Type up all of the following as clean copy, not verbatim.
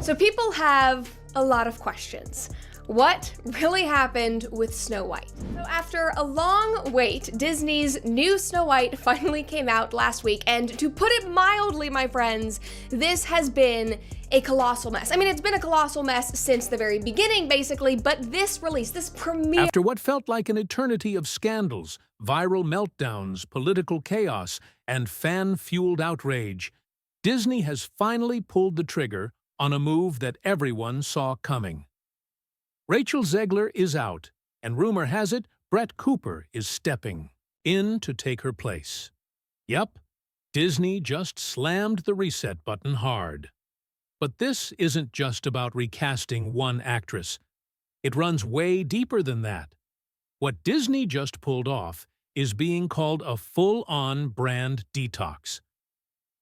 So people have a lot of questions. What really happened with Snow White? So after a long wait, Disney's new Snow White finally came out last week, and to put it mildly, my friends, this has been a colossal mess. I mean, it's been a colossal mess since the very beginning, basically, but this release, this premiere— After what felt like an eternity of scandals, viral meltdowns, political chaos, and fan-fueled outrage, Disney has finally pulled the trigger on a move that everyone saw coming. Rachel Zegler is out, and rumor has it Brett Cooper is stepping in to take her place. Yep, Disney just slammed the reset button hard. But this isn't just about recasting one actress. It runs way deeper than that. What Disney just pulled off is being called a full-on brand detox.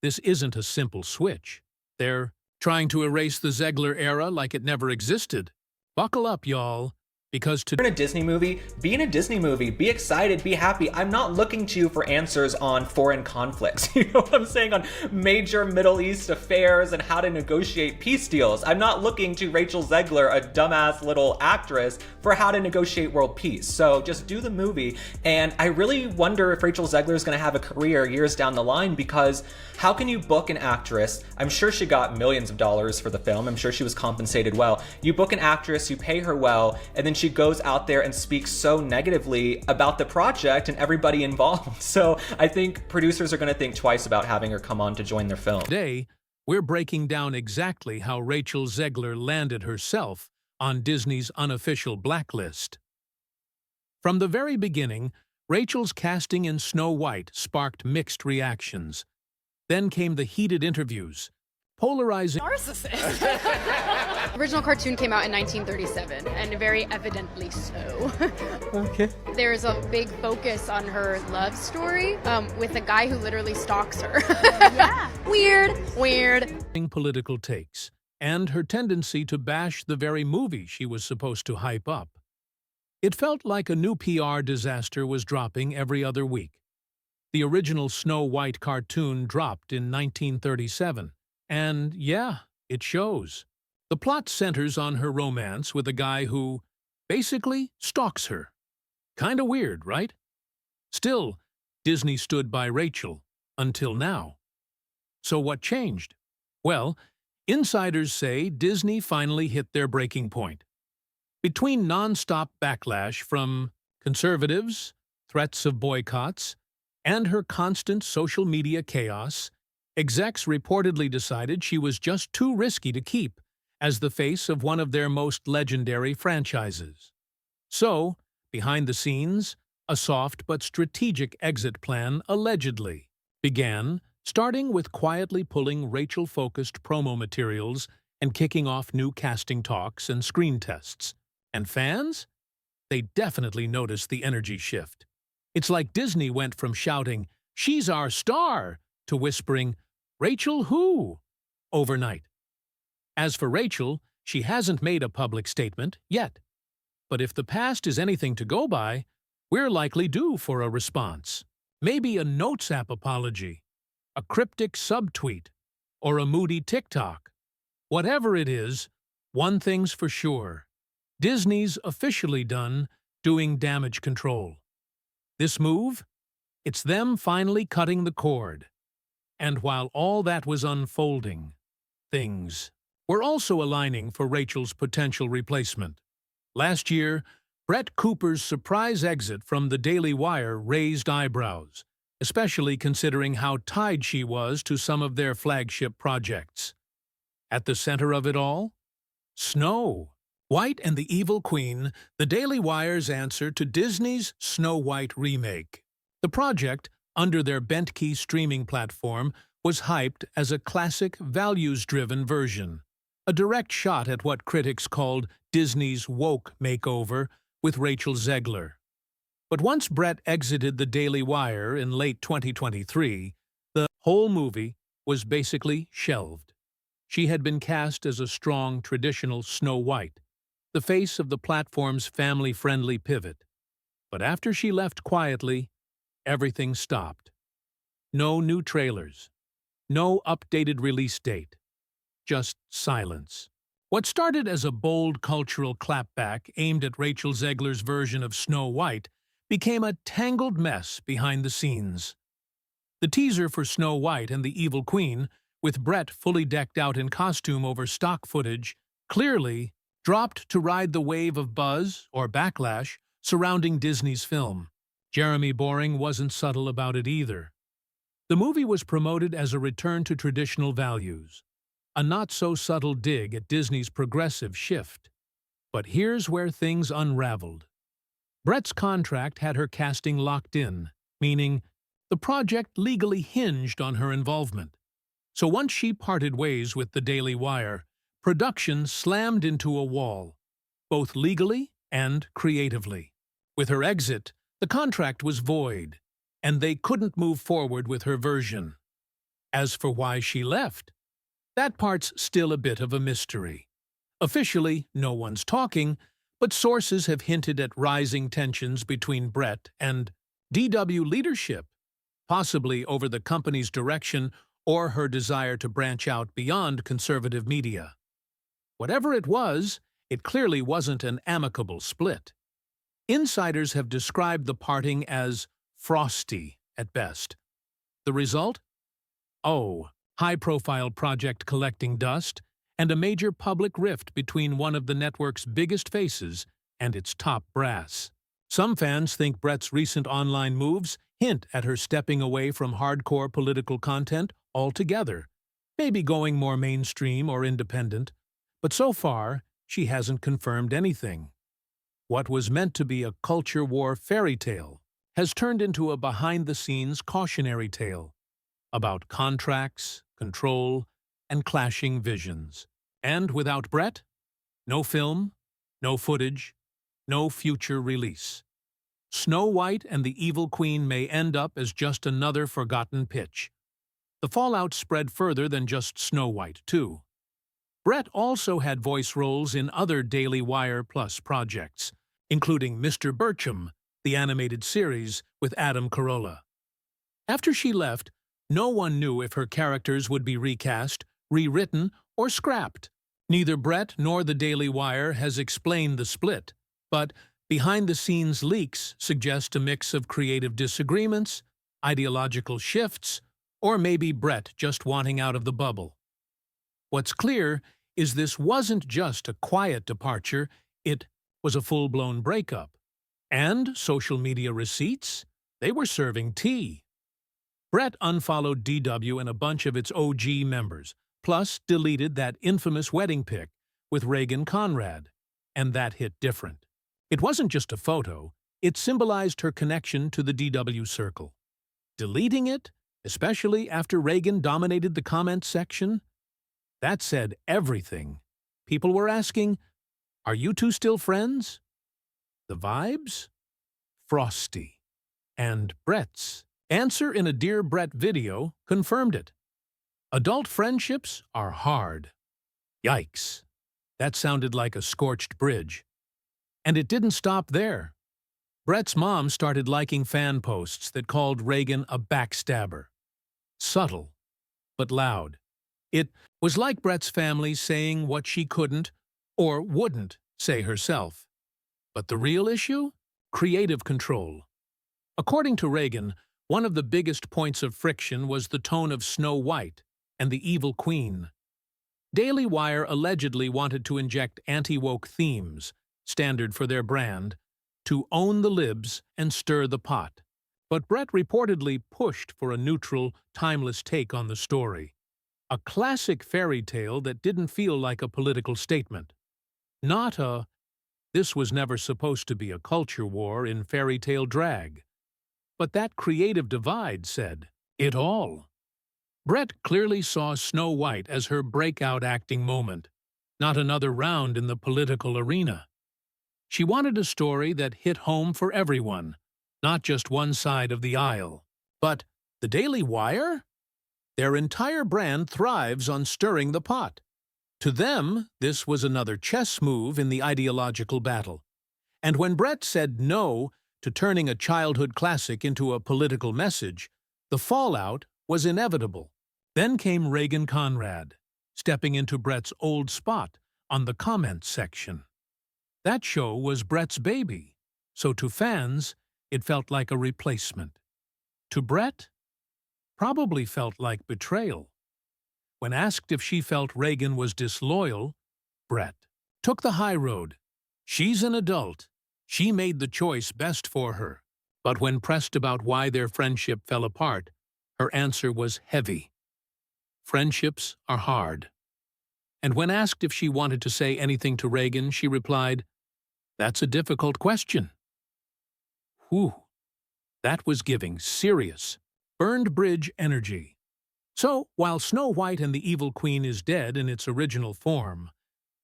This isn't a simple switch. They're trying to erase the Zegler era like it never existed. Buckle up, y'all, because You're in a Disney movie, be in a Disney movie, be excited, be happy. I'm not looking to you for answers on foreign conflicts, you know what I'm saying, on major Middle East affairs and how to negotiate peace deals. I'm not looking to Rachel Zegler, a dumbass little actress, for how to negotiate world peace. So just do the movie, and I really wonder if Rachel Zegler is gonna have a career years down the line, because how can you book an actress? I'm sure she got millions of dollars for the film, I'm sure she was compensated well. You book an actress, you pay her well, and then she goes out there and speaks so negatively about the project and everybody involved. So I think producers are going to think twice about having her come on to join their film. Today, we're breaking down exactly how Rachel Zegler landed herself on Disney's unofficial blacklist. From the very beginning, Rachel's casting in Snow White sparked mixed reactions. Then came the heated interviews, polarizing— Narcissist. Original cartoon came out in 1937, and very evidently so. Okay. There's a big focus on her love story with a guy who literally stalks her. Yeah. Weird. political takes, and her tendency to bash the very movie she was supposed to hype up. It felt like a new PR disaster was dropping every other week. The original Snow White cartoon dropped in 1937, and yeah, it shows. The plot centers on her romance with a guy who, basically, stalks her. Kinda weird, right? Still, Disney stood by Rachel, until now. So what changed? Well, insiders say Disney finally hit their breaking point. Between non-stop backlash from conservatives, threats of boycotts, and her constant social media chaos, execs reportedly decided she was just too risky to keep as the face of one of their most legendary franchises. So, behind the scenes, a soft but strategic exit plan allegedly began, starting with quietly pulling Rachel-focused promo materials and kicking off new casting talks and screen tests. And fans? They definitely noticed the energy shift. It's like Disney went from shouting, "She's our star," to whispering, "Rachel who?" overnight. As for Rachel, she hasn't made a public statement yet. But if the past is anything to go by, we're likely due for a response. Maybe a Notes app apology, a cryptic subtweet, or a moody TikTok. Whatever it is, one thing's for sure. Disney's officially done doing damage control. This move? It's them finally cutting the cord. And while all that was unfolding, things were also aligning for Rachel's potential replacement. Last year, Brett Cooper's surprise exit from the Daily Wire raised eyebrows, especially considering how tied she was to some of their flagship projects. At the center of it all? Snow White and the Evil Queen, the Daily Wire's answer to Disney's Snow White remake. The project, under their Bentkey streaming platform, was hyped as a classic, values-driven version, a direct shot at what critics called Disney's woke makeover with Rachel Zegler. But once Brett exited the Daily Wire in late 2023, the whole movie was basically shelved. She had been cast as a strong, traditional Snow White, the face of the platform's family-friendly pivot. But after she left quietly, everything stopped. No new trailers, no updated release date, just silence. What started as a bold cultural clapback aimed at Rachel Zegler's version of Snow White became a tangled mess behind the scenes. The teaser for Snow White and the Evil Queen, with Brett fully decked out in costume over stock footage, clearly dropped to ride the wave of buzz, or backlash, surrounding Disney's film. Jeremy Boring wasn't subtle about it either. The movie was promoted as a return to traditional values, a not-so-subtle dig at Disney's progressive shift. But here's where things unraveled. Brett's contract had her casting locked in, meaning the project legally hinged on her involvement. So once she parted ways with the Daily Wire, production slammed into a wall, both legally and creatively. With her exit, the contract was void, and they couldn't move forward with her version. As for why she left, that part's still a bit of a mystery. Officially, no one's talking, but sources have hinted at rising tensions between Brett and DW leadership, possibly over the company's direction or her desire to branch out beyond conservative media. Whatever it was, it clearly wasn't an amicable split. Insiders have described the parting as frosty at best. The result? Oh, high-profile project collecting dust and a major public rift between one of the network's biggest faces and its top brass. Some fans think Brett's recent online moves hint at her stepping away from hardcore political content altogether, maybe going more mainstream or independent, but so far, she hasn't confirmed anything. What was meant to be a culture war fairy tale has turned into a behind-the-scenes cautionary tale about contracts, control, and clashing visions. And without Brett, no film, no footage, no future release. Snow White and the Evil Queen may end up as just another forgotten pitch. The fallout spread further than just Snow White, too. Brett also had voice roles in other Daily Wire Plus projects, including Mr. Bircham, the animated series with Adam Carolla. After she left, no one knew if her characters would be recast, rewritten, or scrapped. Neither Brett nor the Daily Wire has explained the split, but behind-the-scenes leaks suggest a mix of creative disagreements, ideological shifts, or maybe Brett just wanting out of the bubble. What's clear is this wasn't just a quiet departure, it was a full-blown breakup. And social media receipts? They were serving tea. Brett unfollowed DW and a bunch of its OG members, plus deleted that infamous wedding pic with Reagan Conrad, and that hit different. It wasn't just a photo, it symbolized her connection to the DW circle. Deleting it, especially after Reagan dominated the comments section, that said everything. People were asking, are you two still friends? The vibes? Frosty. And Brett's answer in a Dear Brett video confirmed it. Adult friendships are hard. Yikes. That sounded like a scorched bridge. And it didn't stop there. Brett's mom started liking fan posts that called Reagan a backstabber. Subtle, but loud. It was like Brett's family saying what she couldn't or wouldn't say herself. But the real issue? Creative control. According to Reagan, one of the biggest points of friction was the tone of Snow White and the Evil Queen. Daily Wire allegedly wanted to inject anti-woke themes, standard for their brand, to own the libs and stir the pot. But Brett reportedly pushed for a neutral, timeless take on the story. A classic fairy tale that didn't feel like a political statement. Not a, this was never supposed to be a culture war in fairy tale drag. But that creative divide said it all. Brett clearly saw Snow White as her breakout acting moment, not another round in the political arena. She wanted a story that hit home for everyone, not just one side of the aisle. But the Daily Wire? Their entire brand thrives on stirring the pot. To them, this was another chess move in the ideological battle. And when Brett said no to turning a childhood classic into a political message, the fallout was inevitable. Then came Reagan Conrad, stepping into Brett's old spot on the comments section. That show was Brett's baby, so to fans, it felt like a replacement. To Brett, probably felt like betrayal. When asked if she felt Reagan was disloyal, Brett took the high road. She's an adult. She made the choice best for her. But when pressed about why their friendship fell apart, her answer was heavy. Friendships are hard. And when asked if she wanted to say anything to Reagan, she replied, "That's a difficult question." Whew, that was giving serious, burned bridge energy. So, while Snow White and the Evil Queen is dead in its original form,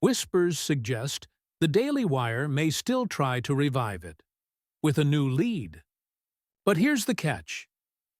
whispers suggest the Daily Wire may still try to revive it, with a new lead. But here's the catch.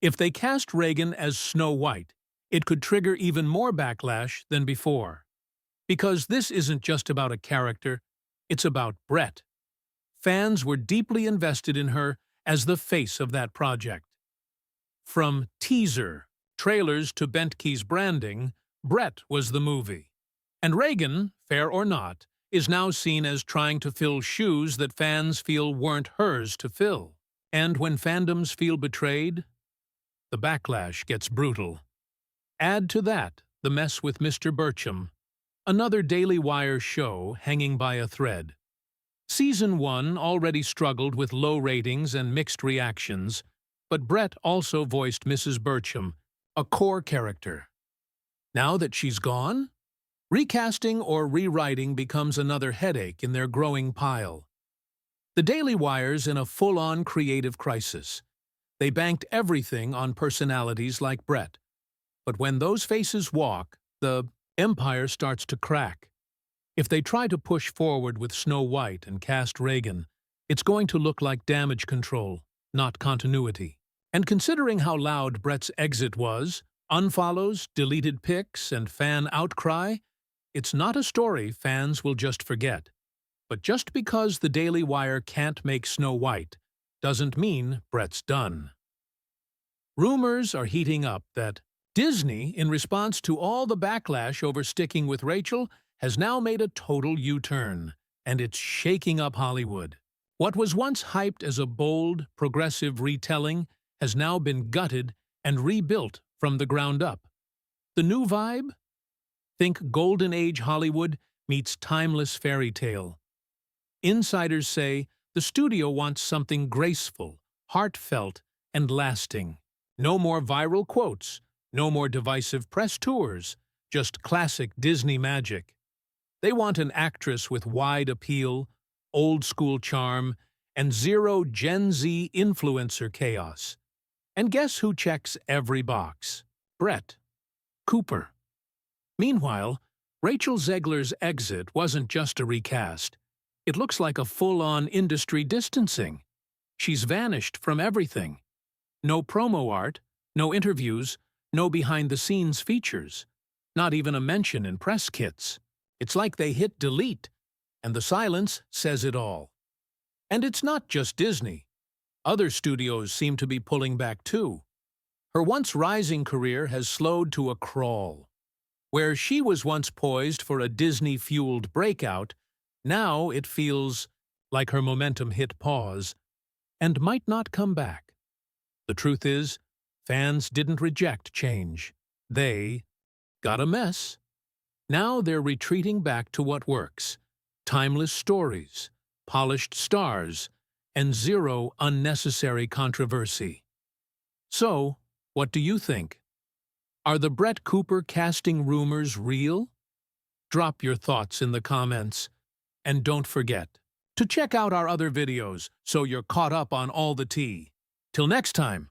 If they cast Reagan as Snow White, it could trigger even more backlash than before. Because this isn't just about a character, it's about Brett. Fans were deeply invested in her as the face of that project. From teaser, trailers to Bentke's branding, Brett was the movie. And Reagan, fair or not, is now seen as trying to fill shoes that fans feel weren't hers to fill. And when fandoms feel betrayed, the backlash gets brutal. Add to that the mess with Mr. Burcham, another Daily Wire show hanging by a thread. Season 1 already struggled with low ratings and mixed reactions, but Brett also voiced Mrs. Burcham, a core character. Now that she's gone, recasting or rewriting becomes another headache in their growing pile. The Daily Wire's in a full-on creative crisis. They banked everything on personalities like Brett. But when those faces walk, the empire starts to crack. If they try to push forward with Snow White and cast Reagan, it's going to look like damage control, not continuity. And considering how loud Brett's exit was, unfollows, deleted pics, and fan outcry, it's not a story fans will just forget. But just because the Daily Wire can't make Snow White doesn't mean Brett's done. Rumors are heating up that Disney, in response to all the backlash over sticking with Rachel, has now made a total U-turn, and it's shaking up Hollywood. What was once hyped as a bold, progressive retelling has now been gutted and rebuilt from the ground up. The new vibe? Think Golden Age Hollywood meets timeless fairy tale. Insiders say the studio wants something graceful, heartfelt, and lasting. No more viral quotes, no more divisive press tours, just classic Disney magic. They want an actress with wide appeal, old-school charm, and zero Gen Z influencer chaos. And guess who checks every box? Brett Cooper. Meanwhile, Rachel Zegler's exit wasn't just a recast. It looks like a full-on industry distancing. She's vanished from everything. No promo art, no interviews, no behind-the-scenes features. Not even a mention in press kits. It's like they hit delete, and the silence says it all. And it's not just Disney. Other studios seem to be pulling back too. Her once rising career has slowed to a crawl. Where she was once poised for a Disney-fueled breakout, now it feels like her momentum hit pause and might not come back. The truth is, fans didn't reject change. They got a mess. Now they're retreating back to what works: timeless stories, polished stars, and zero unnecessary controversy. So, what do you think? Are the Brett Cooper casting rumors real? Drop your thoughts in the comments. And don't forget to check out our other videos so you're caught up on all the tea. Till next time.